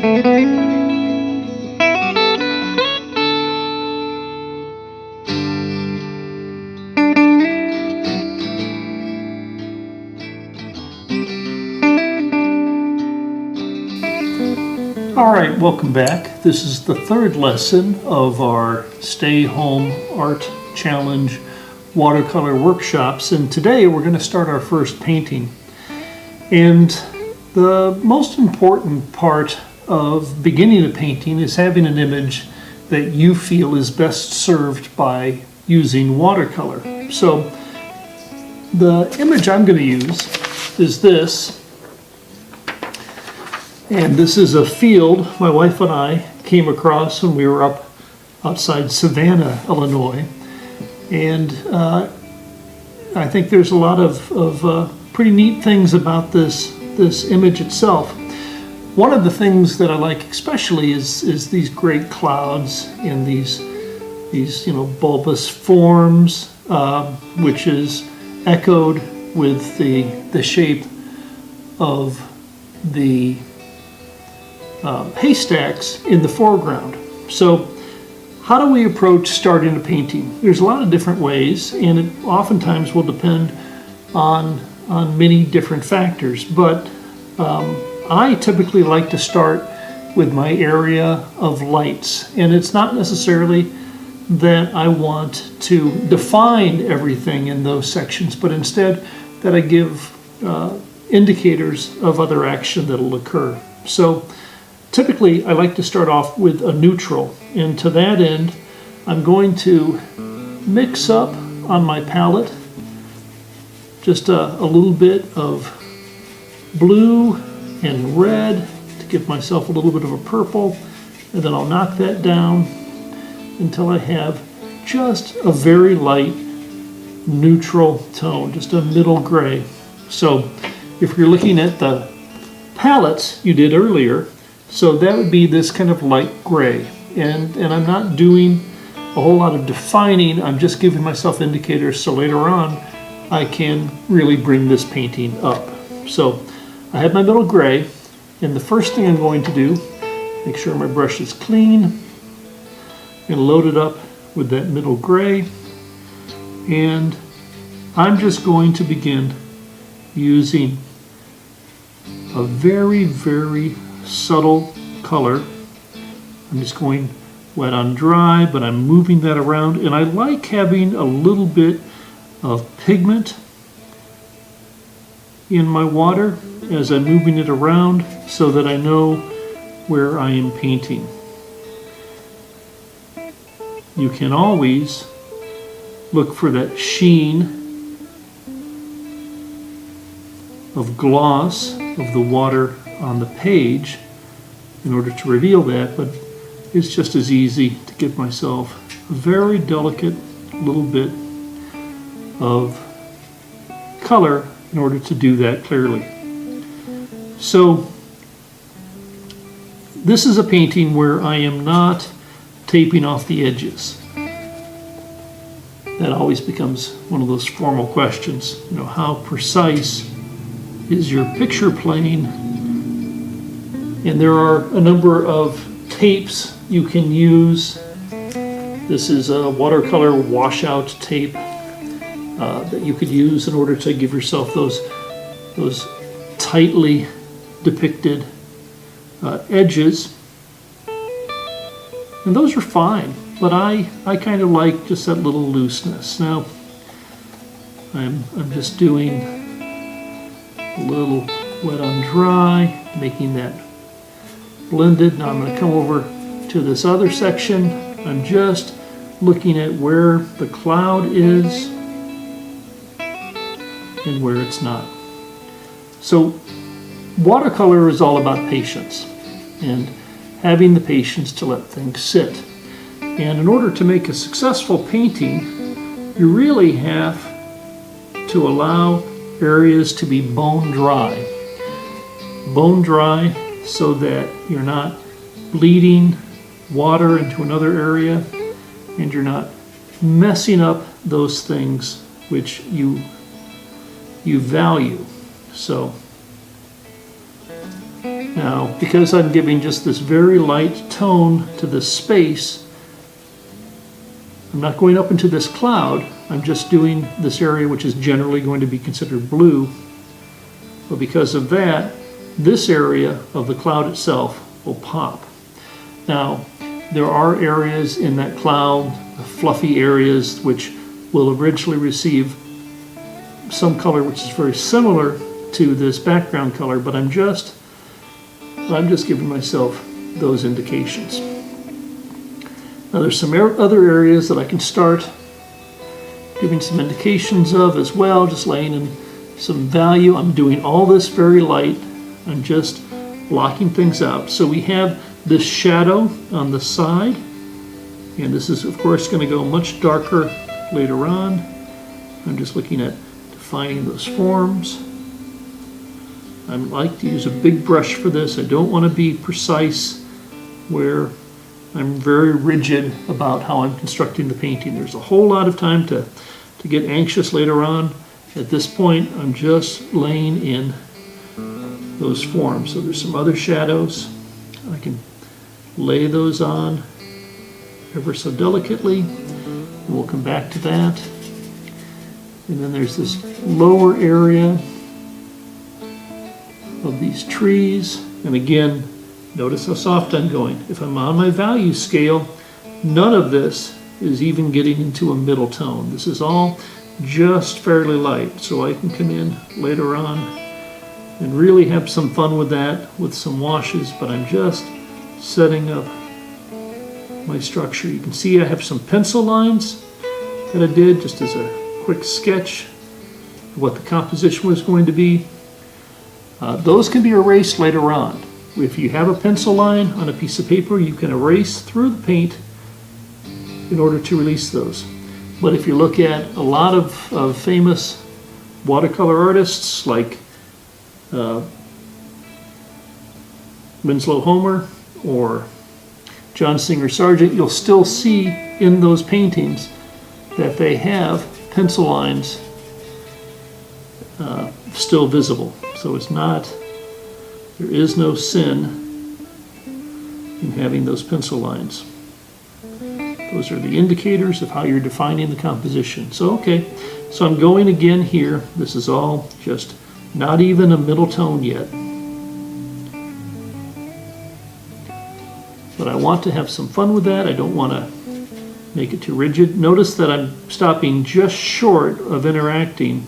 Alright, welcome back. This is the third lesson of our Stay Home Art Challenge watercolor workshops, and today we're going to start our first painting. And the most important part of beginning a painting is having an image that you feel is best served by using watercolor. So the image I'm going to use is this. And this is a field my wife and I came across when we were up outside Savannah, Illinois. And I think there's a lot of pretty neat things about this image itself. One of the things that I like especially is these great clouds and these bulbous forms, which is echoed with the shape of the haystacks in the foreground. So how do we approach starting a painting? There's a lot of different ways, and it oftentimes will depend on many different factors, but I typically like to start with my area of lights, and it's not necessarily that I want to define everything in those sections, but instead that I give indicators of other action that will occur. So typically, I like to start off with a neutral, and to that end, I'm going to mix up on my palette just a little bit of blue and red to give myself a little bit of a purple, and then I'll knock that down until I have just a very light neutral tone, just a middle gray. So if you're looking at the palettes you did earlier, so that would be this kind of light gray, and I'm not doing a whole lot of defining, I'm just giving myself indicators so later on I can really bring this painting up. So I have my middle gray, and the first thing I'm going to do, make sure my brush is clean, I'm going to load it up with that middle gray, and I'm just going to begin using a very, very subtle color. I'm just going wet on dry, but I'm moving that around, and I like having a little bit of pigment in my water as I'm moving it around so that I know where I am painting. You can always look for that sheen of gloss of the water on the page in order to reveal that, but it's just as easy to give myself a very delicate little bit of color in order to do that clearly. So this is a painting where I am not taping off the edges. That always becomes one of those formal questions. How precise is your picture plane? And there are a number of tapes you can use. This is a watercolor washout tape that you could use in order to give yourself those tightly depicted edges. And those are fine, but I kind of like just that little looseness. Now, I'm just doing a little wet on dry, making that blended. Now I'm going to come over to this other section. I'm just looking at where the cloud is and where it's not. So watercolor is all about patience and having the patience to let things sit. And in order to make a successful painting, you really have to allow areas to be bone dry. Bone dry so that you're not bleeding water into another area and you're not messing up those things which you value. So Now, because I'm giving just this very light tone to this space, I'm not going up into this cloud, I'm just doing this area which is generally going to be considered blue. But because of that, this area of the cloud itself will pop. Now, there are areas in that cloud, fluffy areas, which will originally receive some color which is very similar to this background color, but I'm just giving myself those indications. Now there's some other areas that I can start giving some indications of as well, just laying in some value. I'm doing all this very light. I'm just blocking things out. So we have this shadow on the side, and this is of course going to go much darker later on. I'm just looking at defining those forms. I like to use a big brush for this. I don't want to be precise where I'm very rigid about how I'm constructing the painting. There's a whole lot of time to get anxious later on. At this point, I'm just laying in those forms. So there's some other shadows. I can lay those on ever so delicately. And we'll come back to that. And then there's this lower area of these trees. And again, notice how soft I'm going. If I'm on my value scale, none of this is even getting into a middle tone. This is all just fairly light, so I can come in later on and really have some fun with that, with some washes, but I'm just setting up my structure. You can see I have some pencil lines that I did just as a quick sketch of what the composition was going to be. Those can be erased later on. If you have a pencil line on a piece of paper, you can erase through the paint in order to release those. But if you look at a lot of famous watercolor artists like Winslow Homer or John Singer Sargent, you'll still see in those paintings that they have pencil lines still visible. So it's not, there is no sin in having those pencil lines. Those are the indicators of how you're defining the composition. So, okay, so I'm going again here. This is all just not even a middle tone yet. But I want to have some fun with that. I don't want to make it too rigid. Notice that I'm stopping just short of interacting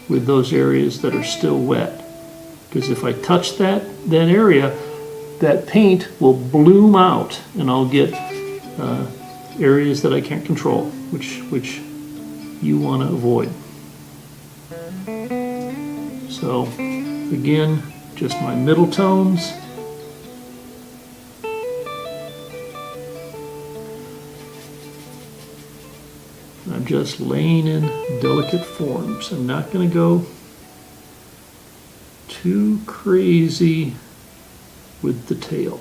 with those areas that are still wet. Because if I touch that area, that paint will bloom out and I'll get areas that I can't control, which you want to avoid. So again, just my middle tones. I'm just laying in delicate forms. I'm not going to go too crazy with the tail.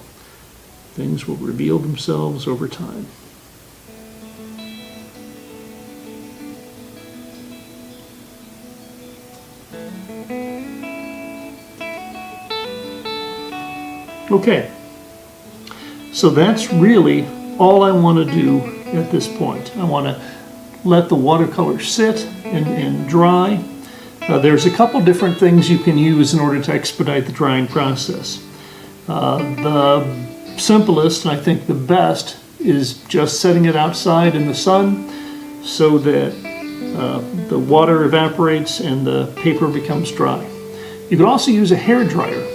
Things will reveal themselves over time. Okay, so that's really all I want to do at this point. I want to let the watercolor sit and dry. There's a couple different things you can use in order to expedite the drying process. The simplest, and I think the best, is just setting it outside in the sun so that the water evaporates and the paper becomes dry. You can also use a hair dryer.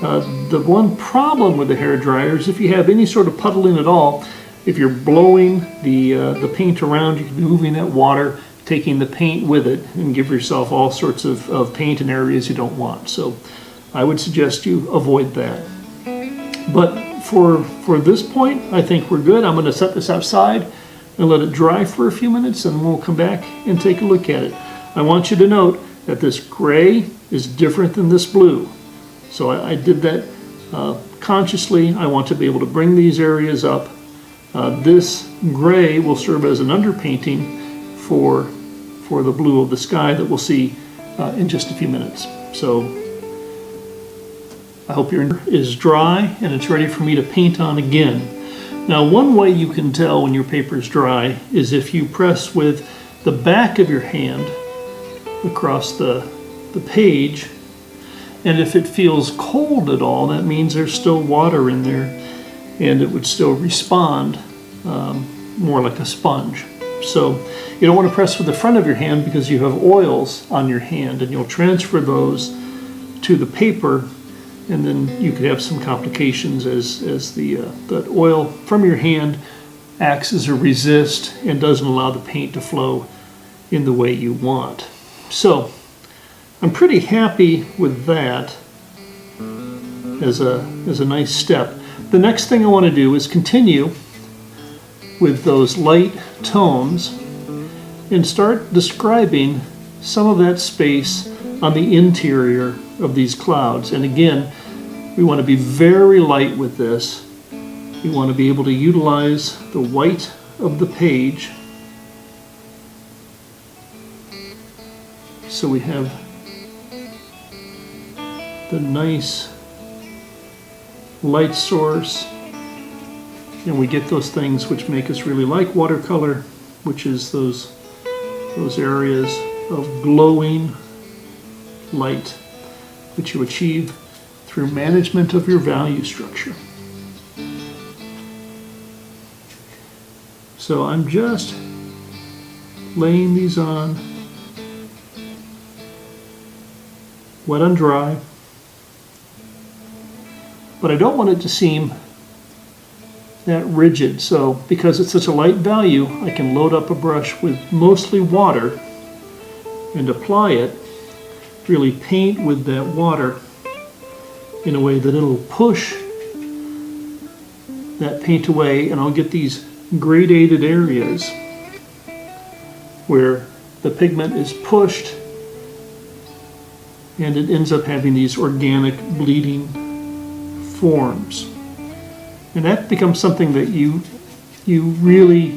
The one problem with the hair dryer is if you have any sort of puddling at all, if you're blowing the paint around, you can be moving that water, taking the paint with it, and give yourself all sorts of paint in areas you don't want. So I would suggest you avoid that. But for this point, I think we're good. I'm going to set this outside and let it dry for a few minutes, and we'll come back and take a look at it. I want you to note that this gray is different than this blue. So I did that consciously. I want to be able to bring these areas up. This gray will serve as an underpainting for the blue of the sky that we'll see in just a few minutes. So I hope your is dry and it's ready for me to paint on again. Now, one way you can tell when your paper is dry is if you press with the back of your hand across the page, and if it feels cold at all, that means there's still water in there and it would still respond more like a sponge. So you don't want to press with the front of your hand because you have oils on your hand, and you'll transfer those to the paper, and then you could have some complications as the oil from your hand acts as a resist and doesn't allow the paint to flow in the way you want. So I'm pretty happy with that as a nice step. The next thing I want to do is continue with those light tones and start describing some of that space on the interior of these clouds. And again, we want to be very light with this. We want to be able to utilize the white of the page. So we have the nice light source, and we get those things which make us really like watercolor, which is those areas of glowing light, which you achieve through management of your value structure. So I'm just laying these on wet on dry, but I don't want it to seem that rigid. So because it's such a light value, I can load up a brush with mostly water and apply it, really paint with that water in a way that it'll push that paint away, and I'll get these gradated areas where the pigment is pushed and it ends up having these organic bleeding forms. And that becomes something that you really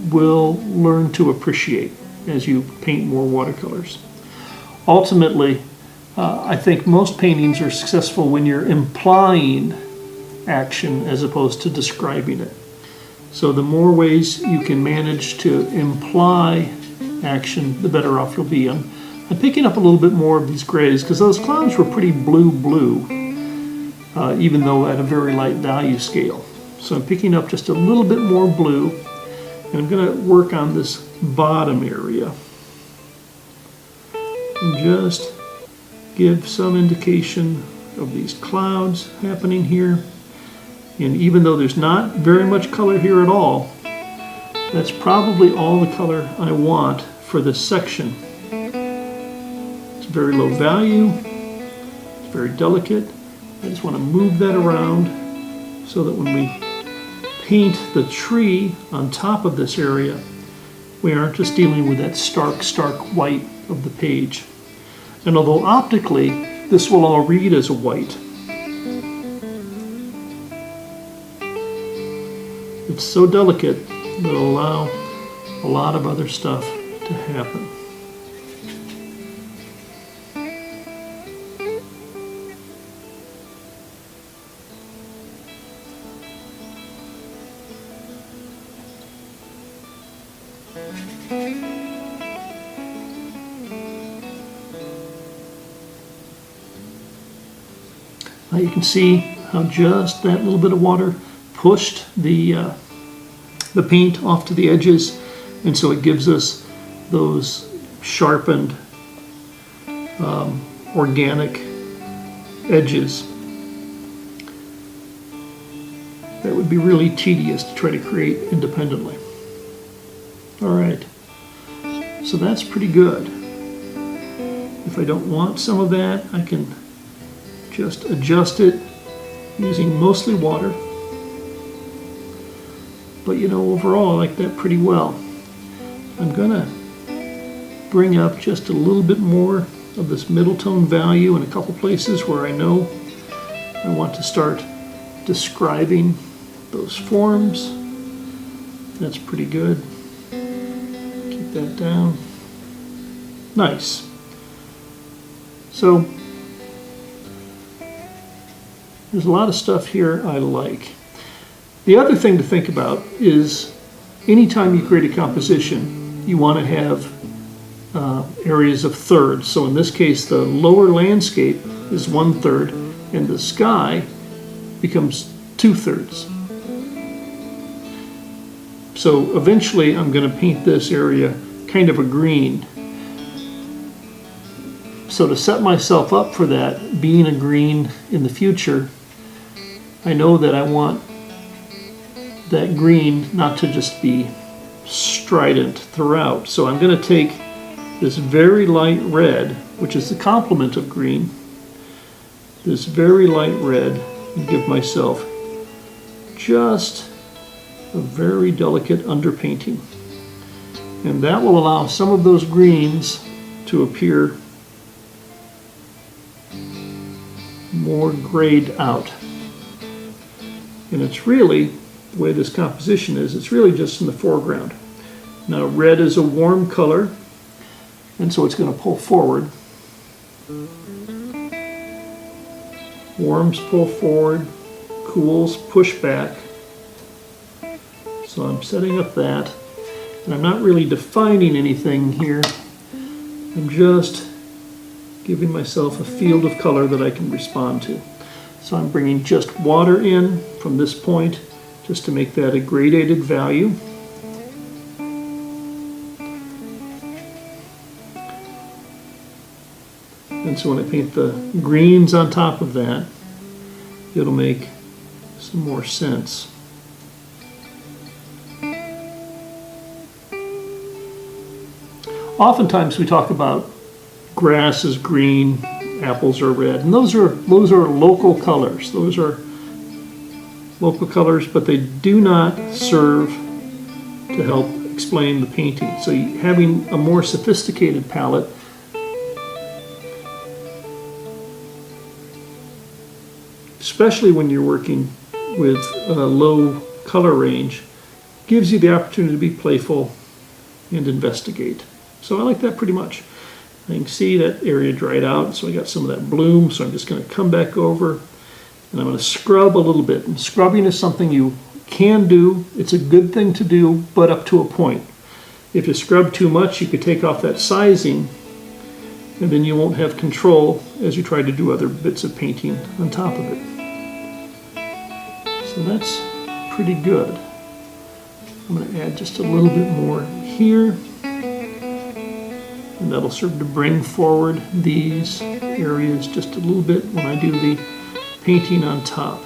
will learn to appreciate as you paint more watercolors. Ultimately, I think most paintings are successful when you're implying action as opposed to describing it. So the more ways you can manage to imply action, the better off you'll be. I'm picking up a little bit more of these grays because those clouds were pretty blue, even though at a very light value scale. So I'm picking up just a little bit more blue, and I'm going to work on this bottom area and just give some indication of these clouds happening here. And even though there's not very much color here at all, that's probably all the color I want for this section. It's very low value, it's very delicate. I just want to move that around so that when we paint the tree on top of this area, we aren't just dealing with that stark white of the page. And although optically this will all read as a white, it's so delicate that it'll allow a lot of other stuff to happen. Now you can see how just that little bit of water pushed the paint off to the edges, and so it gives us those sharpened organic edges that would be really tedious to try to create independently. All right, so that's pretty good. If I don't want some of that, I can just adjust it using mostly water. But you know, overall I like that pretty well. I'm gonna bring up just a little bit more of this middle tone value in a couple places where I know I want to start describing those forms. That's pretty good. Keep that down. Nice. So There's a lot of stuff here I like. The other thing to think about is anytime you create a composition, you want to have areas of thirds. So in this case, the lower landscape is 1/3 and the sky becomes 2/3. So eventually I'm going to paint this area kind of a green. So to set myself up for that, being a green in the future, I know that I want that green not to just be strident throughout. So I'm going to take this very light red, which is the complement of green, this very light red, and give myself just a very delicate underpainting. And that will allow some of those greens to appear more grayed out. And it's really, the way this composition is, it's really just in the foreground. Now red is a warm color, and so it's going to pull forward. Warms pull forward, cools push back. So I'm setting up that, and I'm not really defining anything here. I'm just giving myself a field of color that I can respond to. So I'm bringing just water in from this point just to make that a gradated value. And so when I paint the greens on top of that, it'll make some more sense. Oftentimes we talk about grass is green, apples are red, and those are local colors. Those are local colors, but they do not serve to help explain the painting. So having a more sophisticated palette especially when you're working with a low color range, gives you the opportunity to be playful and investigate. So I like that pretty much. You can see that area dried out, so I got some of that bloom, so I'm just going to come back over and I'm going to scrub a little bit. And scrubbing is something you can do. It's a good thing to do, but up to a point. If you scrub too much, you could take off that sizing, and then you won't have control as you try to do other bits of painting on top of it. So that's pretty good. I'm going to add just a little bit more here, and that'll serve to bring forward these areas just a little bit when I do the painting on top.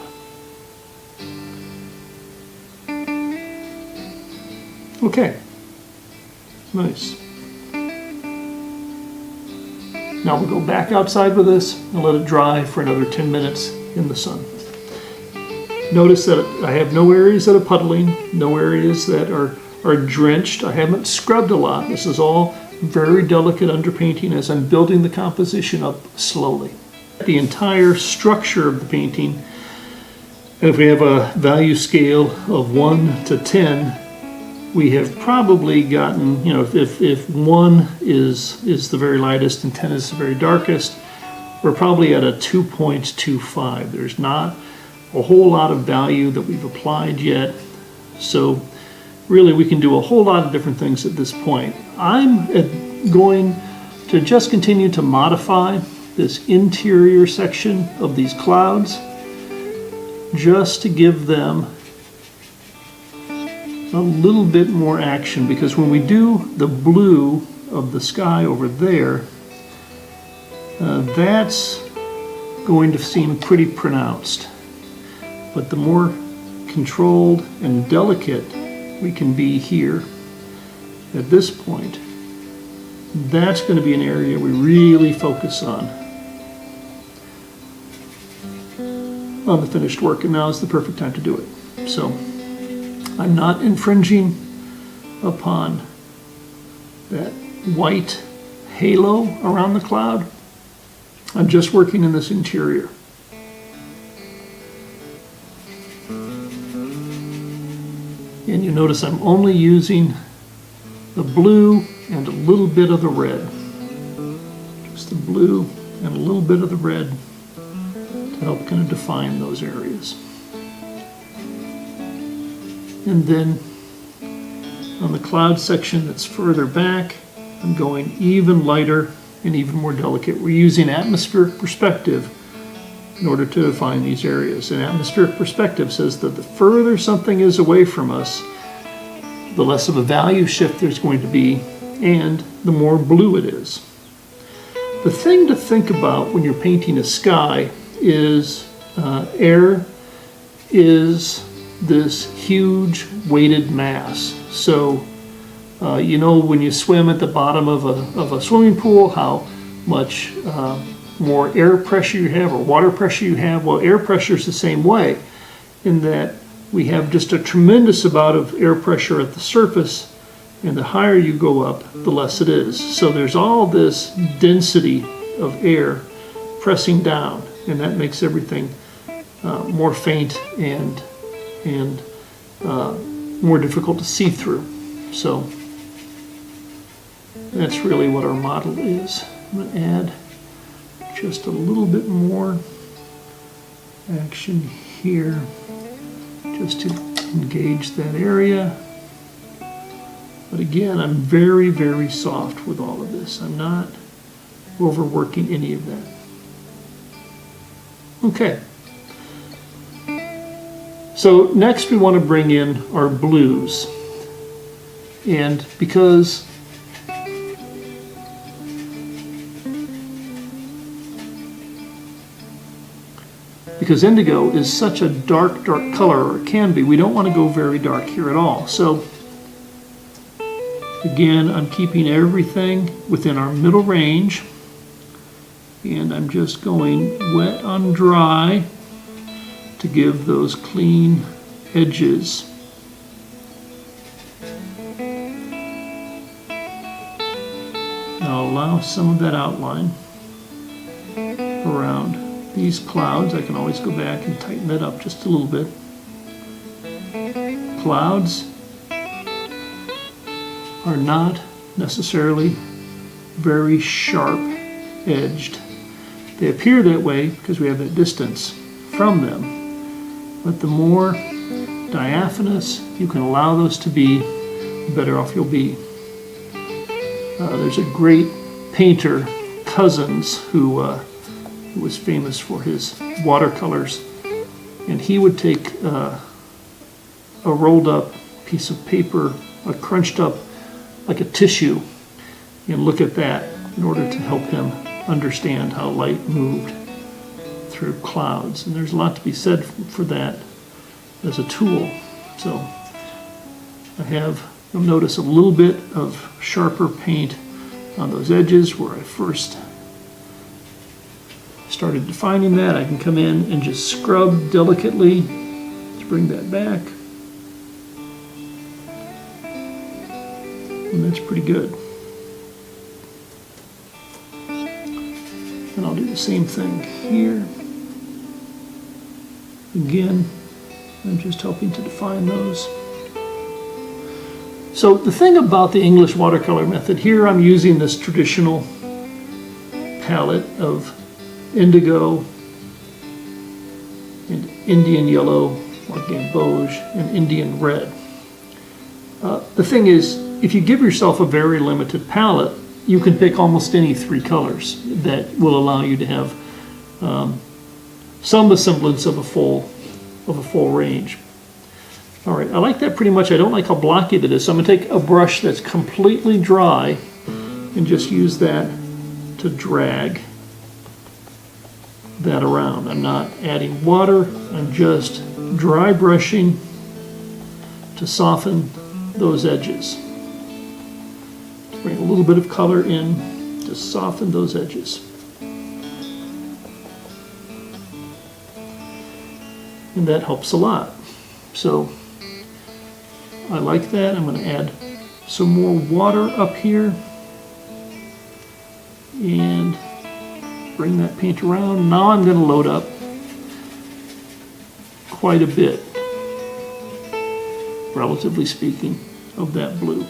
Okay, nice. Now we'll go back outside with this and let it dry for another 10 minutes in the sun. Notice that I have no areas that are puddling, no areas that are drenched. I haven't scrubbed a lot. This is all very delicate underpainting as I'm building the composition up slowly. The entire structure of the painting, and if we have a value scale of 1 to 10, we have probably gotten, if 1 is the very lightest and 10 is the very darkest, we're probably at a 2.25. There's not a whole lot of value that we've applied yet. So really we can do a whole lot of different things at this point. I'm going to just continue to modify this interior section of these clouds just to give them a little bit more action, because when we do the blue of the sky over there, that's going to seem pretty pronounced. But the more controlled and delicate we can be here at this point, that's going to be an area we really focus on the finished work, and now is the perfect time to do it. So I'm not infringing upon that white halo around the cloud. I'm just working in this interior. And you notice I'm only using the blue and a little bit of the red. Just the blue and a little bit of the red. to help kind of define those areas. And then on the cloud section that's further back, I'm going even lighter and even more delicate. We're using atmospheric perspective in order to define these areas. And atmospheric perspective says that the further something is away from us, the less of a value shift there's going to be, and the more blue it is. The thing to think about when you're painting a sky is air is this huge weighted mass. So you know when you swim at the bottom of a swimming pool how much more air pressure you have or water pressure you have. Well, air pressure is the same way in that we have just a tremendous amount of air pressure at the surface, and the higher you go up, the less it is. So there's all this density of air pressing down, and that makes everything more faint and more difficult to see through. So that's really what our model is. I'm going to add just a little bit more action here just to engage that area. But again, I'm very, very soft with all of this. I'm not overworking any of that. Okay. So next we want to bring in our blues. And because indigo is such a dark color, or it can be, we don't want to go very dark here at all. So again, I'm keeping everything within our middle range, and I'm just going wet on dry to give those clean edges. I'll allow some of that outline around these clouds. I can always go back and tighten that up just a little bit. Clouds are not necessarily very sharp edged. They appear that way because we have that distance from them. But the more diaphanous you can allow those to be, the better off you'll be. There's a great painter, Cousins, who was famous for his watercolors, and he would take a rolled up piece of paper, a crunched up like a tissue, and look at that in order to help him understand how light moved through clouds. And there's a lot to be said for that as a tool. So I have, you'll notice a little bit of sharper paint on those edges where I first started defining that. I can come in and just scrub delicately to bring that back. And that's pretty good. And I'll do the same thing here. Again, I'm just helping to define those. So the thing about the English watercolor method, here I'm using this traditional palette of indigo and Indian yellow, or gamboge, and Indian red. The thing is, if you give yourself a very limited palette, you can pick almost any three colors that will allow you to have some semblance of a full range. All right, I like that pretty much. I don't like how blocky that is, so I'm going to take a brush that's completely dry and just use that to drag that around. I'm not adding water, I'm just dry brushing to soften those edges. Bring a little bit of color in to soften those edges. And that helps a lot. So I like that. I'm going to add some more water up here and bring that paint around. Now I'm going to load up quite a bit, relatively speaking, of that blue.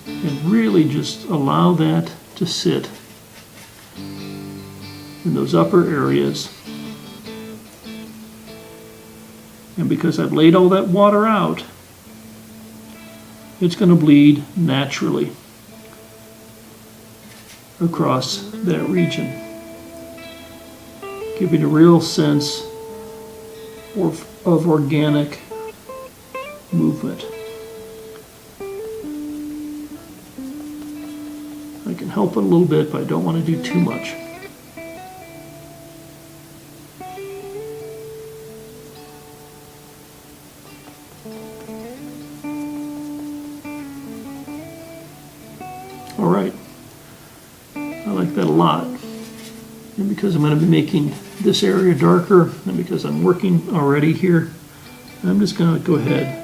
And really just allow that to sit in those upper areas. And because I've laid all that water out, it's going to bleed naturally across that region, giving a real sense of organic movement. I can help it a little bit, but I don't want to do too much. All right, I like that a lot. And because I'm going to be making this area darker, and because I'm working already here, I'm just going to go ahead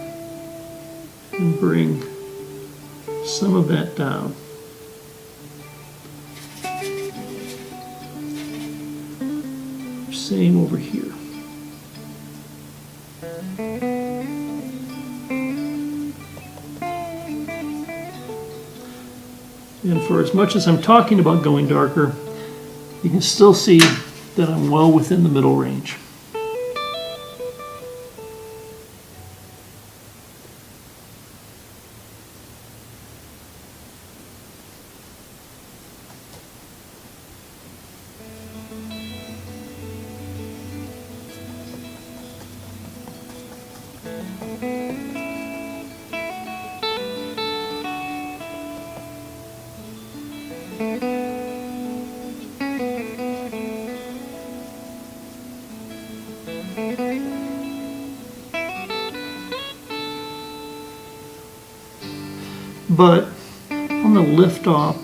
and bring some of that down. Same over here. And for as much as I'm talking about going darker, you can still see that I'm well within the middle range. But I'm going to lift off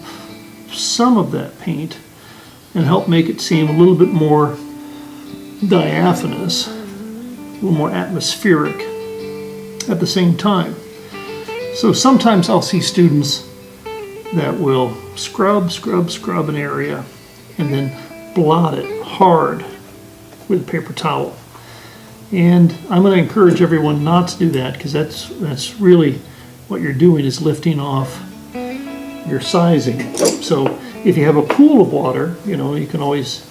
some of that paint and help make it seem a little bit more diaphanous, a little more atmospheric at the same time. So sometimes I'll see students that will scrub an area and then blot it hard with a paper towel. And I'm going to encourage everyone not to do that, because that's really what you're doing is lifting off your sizing. So if you have a pool of water, you can always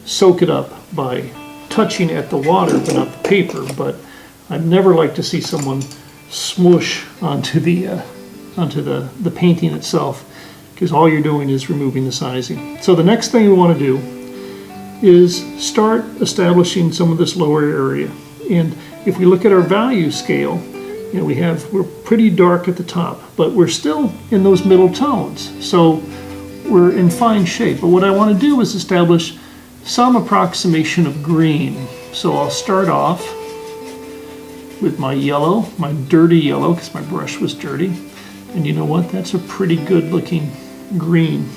soak it up by touching at the water but not the paper. But I'd never like to see someone smoosh onto the painting itself, because all you're doing is removing the sizing. So the next thing we want to do is start establishing some of this lower area. And if we look at our value scale, we're pretty dark at the top, but we're still in those middle tones. So we're in fine shape. But what I want to do is establish some approximation of green. So I'll start off with my yellow, my dirty yellow, because my brush was dirty. And you know what? That's a pretty good looking green.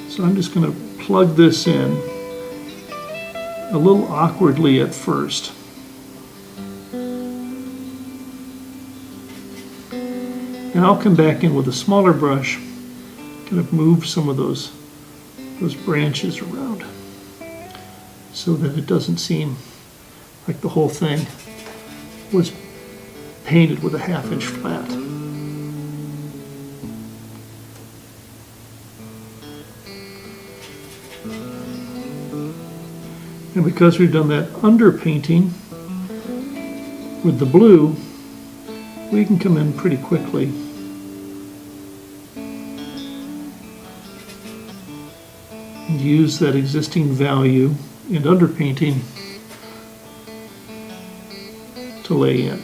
So I'm just going to plug this in a little awkwardly at first. And I'll come back in with a smaller brush, kind of move some of those branches around so that it doesn't seem like the whole thing was painted with a 1/2 inch flat. And because we've done that underpainting with the blue, we can come in pretty quickly and use that existing value and underpainting to lay in.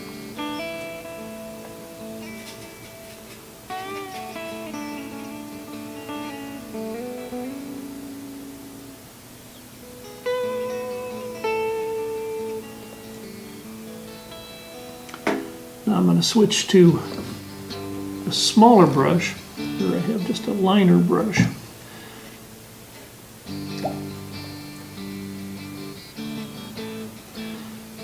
Now I'm going to switch to a smaller brush. Here I have just a liner brush.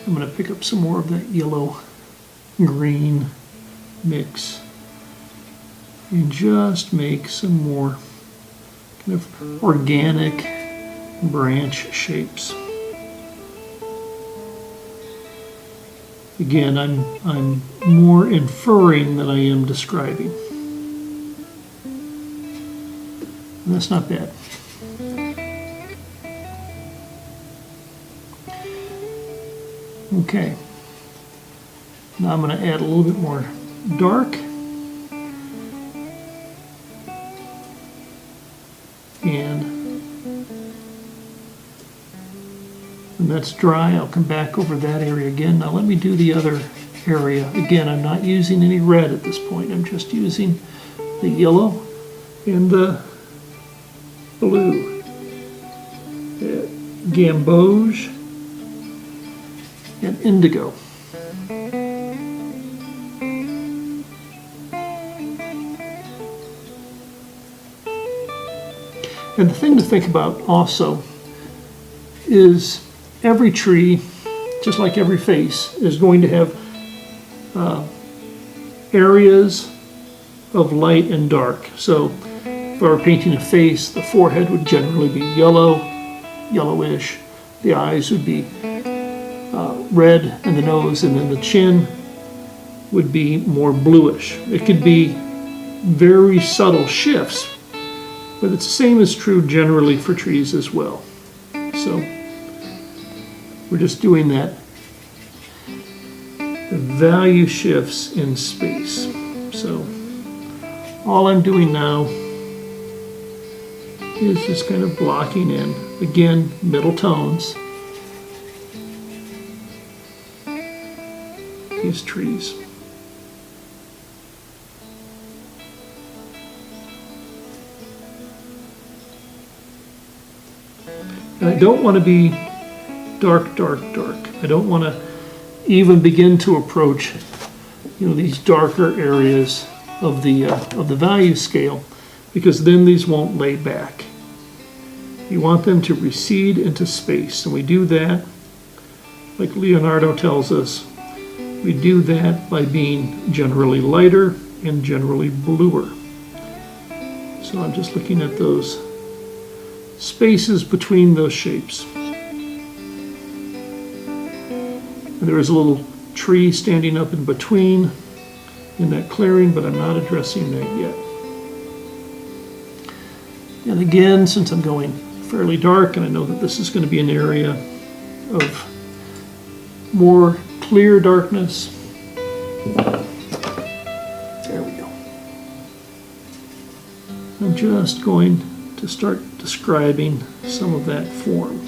I'm going to pick up some more of that yellow-green mix and just make some more kind of organic branch shapes. Again, I'm more inferring than I am describing. And that's not bad. Okay. Now I'm going to add a little bit more dark. And when that's dry, I'll come back over that area again. Now let me do the other area. Again, I'm not using any red at this point. I'm just using the yellow and the blue. Gamboge and indigo. And the thing to think about also is every tree, just like every face, is going to have areas of light and dark. So if I were painting a face, the forehead would generally be yellow, yellowish. The eyes would be red, and the nose, and then the chin would be more bluish. It could be very subtle shifts, but it's the same is true generally for trees as well. So we're just doing that. The value shifts in space. So all I'm doing now is just kind of blocking in, again, middle tones, these trees. And I don't want to be dark, dark, dark. I don't want to even begin to approach, these darker areas of the value scale, because then these won't lay back. You want them to recede into space, and we do that, like Leonardo tells us, we do that by being generally lighter and generally bluer. So I'm just looking at those spaces between those shapes. And there is a little tree standing up in between in that clearing, but I'm not addressing that yet. And again, since I'm going fairly dark, and I know that this is going to be an area of more clear darkness. There we go. I'm just going to start describing some of that form.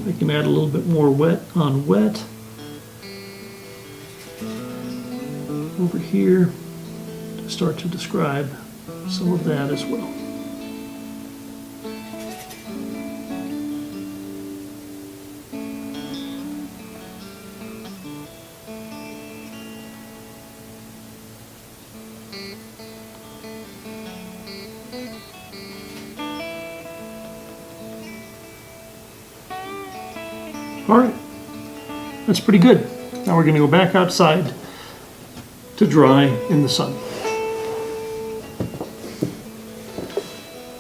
I can add a little bit more wet on wet over here to start to describe some of that as well. All right, that's pretty good. Now we're going to go back outside to dry in the sun.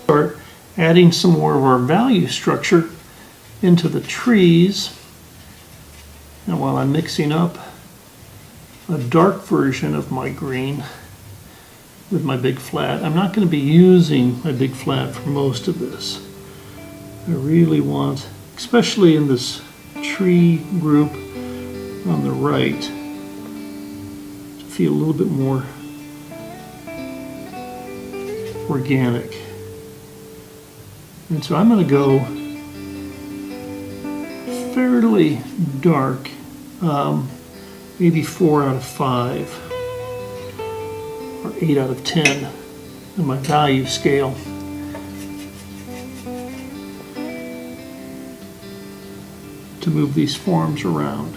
Start adding some more of our value structure into the trees. And while I'm mixing up a dark version of my green with my big flat, I'm not going to be using my big flat for most of this. I really want, especially in this tree group on the right, to feel a little bit more organic. And so I'm going to go fairly dark, maybe 4 out of 5 or 8 out of 10 in my value scale. To move these forms around.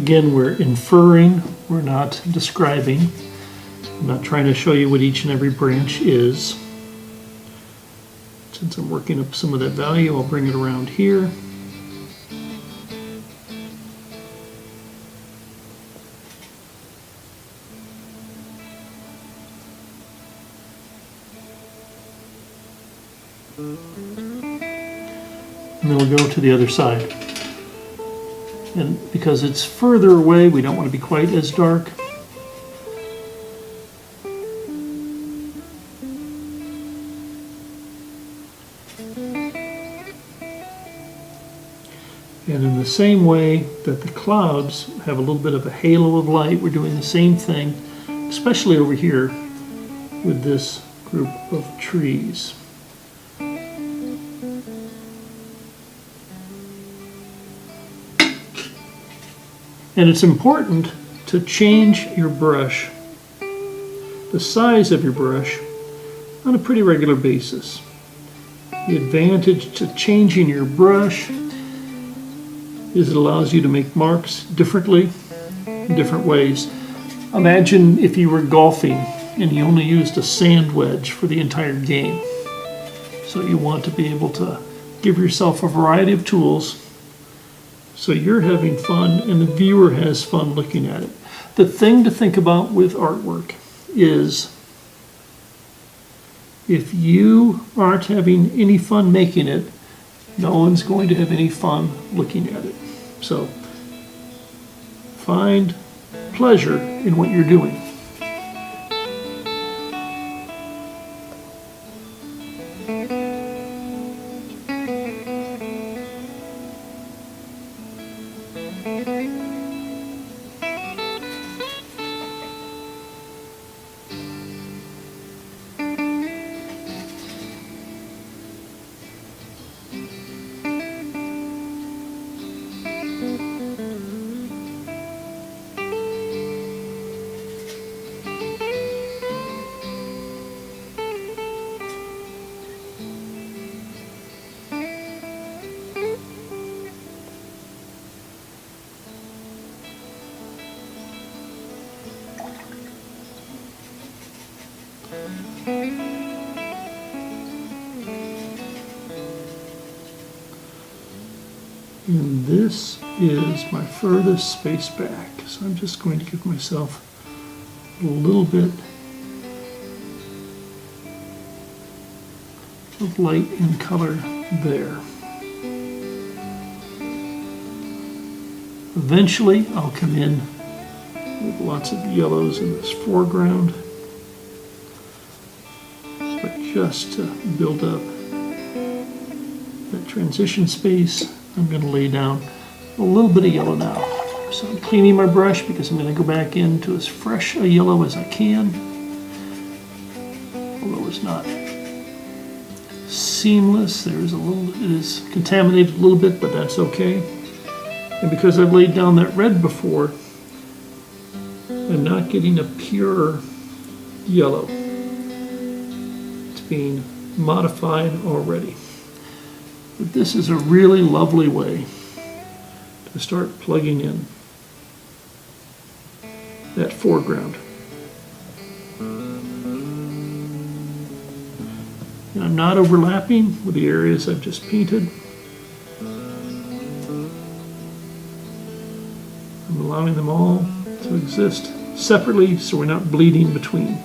Again, we're inferring, we're not describing. I'm not trying to show you what each and every branch is. Since I'm working up some of that value, I'll bring it around here. And then we'll go to the other side. And because it's further away, we don't want to be quite as dark. And in the same way that the clouds have a little bit of a halo of light, we're doing the same thing, especially over here with this group of trees. And it's important to change your brush, the size of your brush, on a pretty regular basis. The advantage to changing your brush is it allows you to make marks differently, in different ways. Imagine if you were golfing and you only used a sand wedge for the entire game. So you want to be able to give yourself a variety of tools so you're having fun and the viewer has fun looking at it. The thing to think about with artwork is if you aren't having any fun making it, no one's going to have any fun looking at it. So find pleasure in what you're doing. And this is my furthest space back. So I'm just going to give myself a little bit of light and color there. Eventually I'll come in with lots of yellows in this foreground. But just to build up that transition space, I'm going to lay down a little bit of yellow now. So I'm cleaning my brush because I'm going to go back into as fresh a yellow as I can. Although it's not seamless, there's a little, it is contaminated a little bit, but that's okay. And because I've laid down that red before, I'm not getting a pure yellow. It's being modified already. But this is a really lovely way to start plugging in that foreground. And I'm not overlapping with the areas I've just painted. I'm allowing them all to exist separately so we're not bleeding between.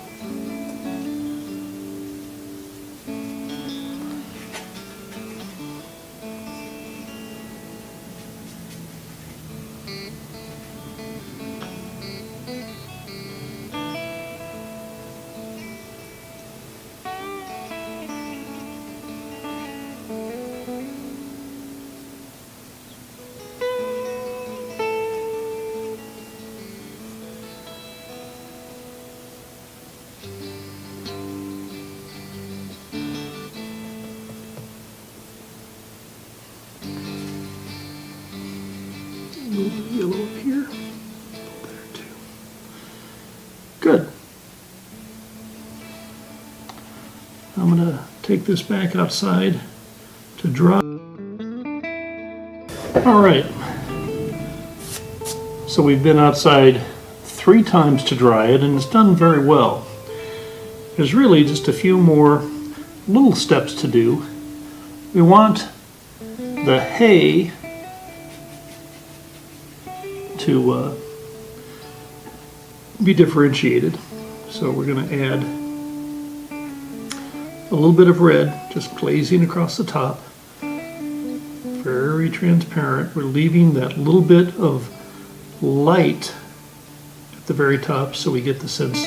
A little bit of yellow up here. There too. Good. I'm going to take this back outside to dry. All right. So we've been outside 3 times to dry it, and it's done very well. There's really just a few more little steps to do. We want the hay to be differentiated. So we're going to add a little bit of red, just glazing across the top. Very transparent. We're leaving that little bit of light at the very top so we get the sense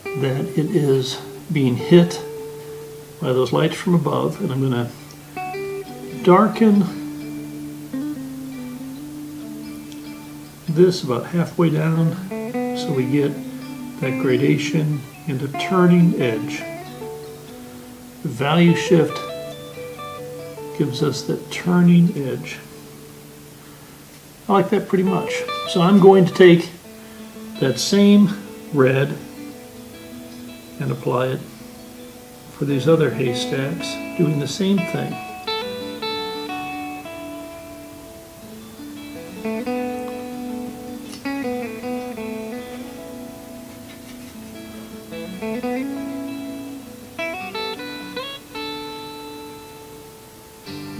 that it is being hit by those lights from above. And I'm going to darken this about halfway down so we get that gradation and a turning edge. The value shift gives us that turning edge. I like that pretty much. So I'm going to take that same red and apply it for these other haystacks, doing the same thing.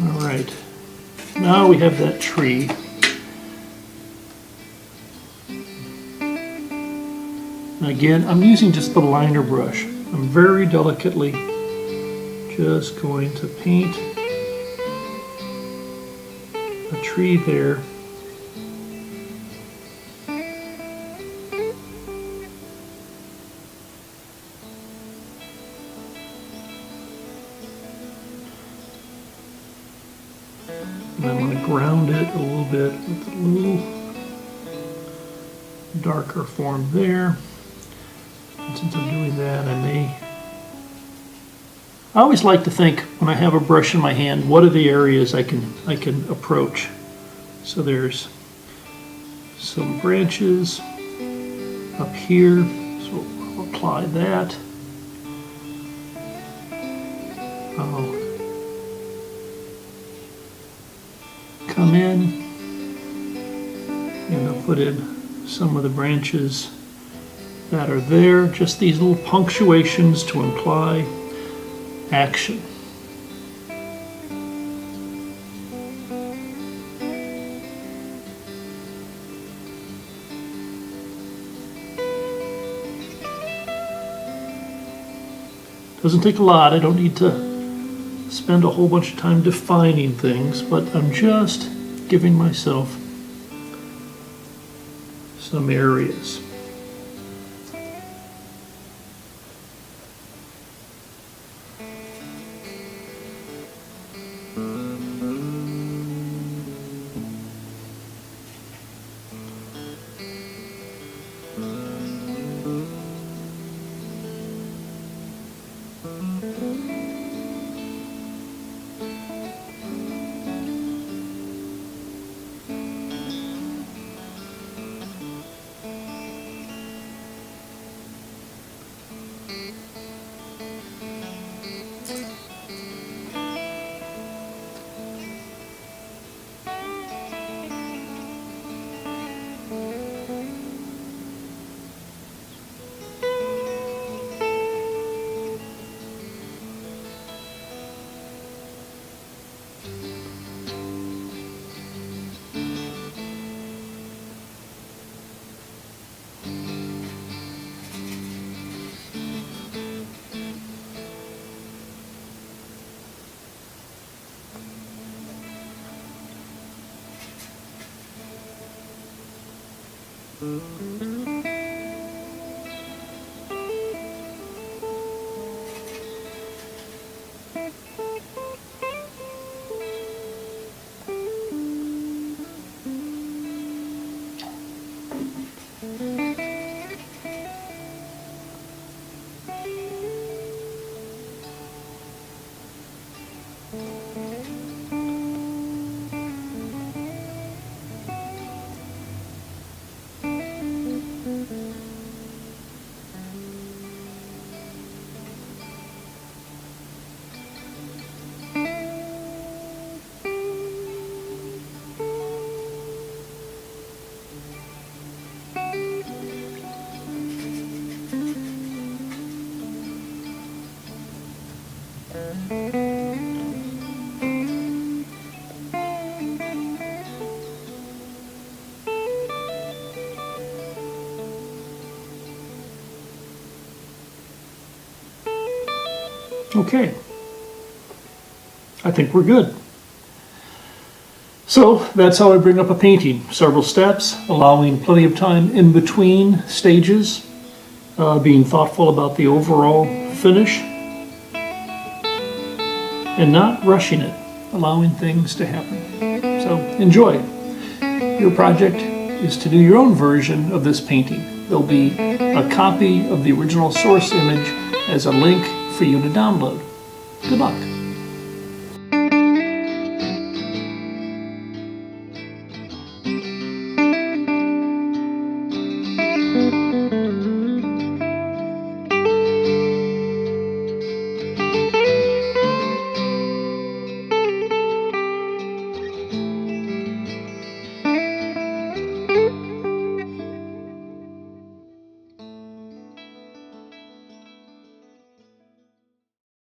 All right, now we have that tree. Again, I'm using just the liner brush. I'm very delicately just going to paint a tree there. And I'm going to ground it a little bit with a little darker form there. And since I'm doing that, I always like to think when I have a brush in my hand, what are the areas I can approach? So there's some branches up here, so I'll apply that. I'll come in and I'll put in some of the branches that are there, just these little punctuations to imply action. Doesn't take a lot. I don't need to spend a whole bunch of time defining things, but I'm just giving myself some areas. Okay. I think we're good. So that's how I bring up a painting. Several steps, allowing plenty of time in between stages, being thoughtful about the overall finish, and not rushing it, allowing things to happen. So enjoy. Your project is to do your own version of this painting. There'll be a copy of the original source image as a link for you to download. Good luck.